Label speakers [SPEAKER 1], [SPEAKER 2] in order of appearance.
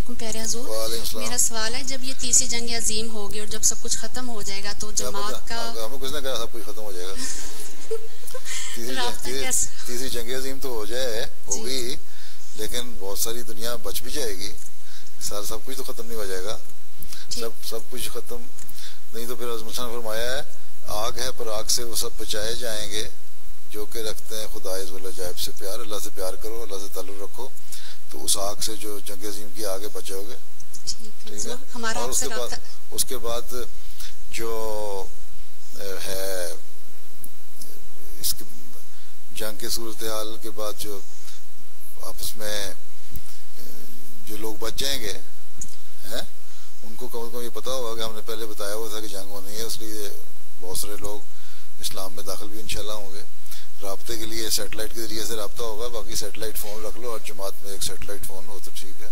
[SPEAKER 1] वालेकुम प्यारे हुजूर, मेरा सवाल है, जब ये तीसरी जंग अजीम होगी और जब सब कुछ खत्म हो जाएगा तो जमात का
[SPEAKER 2] हमें कुछ ना कहा सब कुछ खत्म हो जाएगा। तीसरी जंग अजीम तो हो जाए होगी, लेकिन बहुत सारी दुनिया बच भी जाएगी। सब कुछ तो खत्म नहीं हो जाएगा। सब कुछ खत्म नहीं तो फिर मुसलमान फरमाया है आग है पर आग से वो सब बचाए जाएंगे जो कि रखते हैं खुदा अज़्ज़वजल से प्यार। अल्लाह से प्यार करो, अल्लाह से ताल्लुक़ रखो, तो उस आग से जो जंग अज़ीम की आगे बचोगे। ठीक है। और उसके बाद जो है इसके जंग की सूरत हाल के बाद जो आपस में जो लोग बच जाएंगे हैं उनको कम से कम ये पता होगा कि हमने पहले बताया हुआ था कि जंग होनी है, इसलिए बहुत सारे लोग इस्लाम में दाखिल भी इंशाल्लाह होंगे। राब्ते के लिए सैटेलाइट के जरिए से राब्ता होगा, बाकी सैटेलाइट फ़ोन रख लो और जमात में एक सैटेलाइट फ़ोन हो तो ठीक है।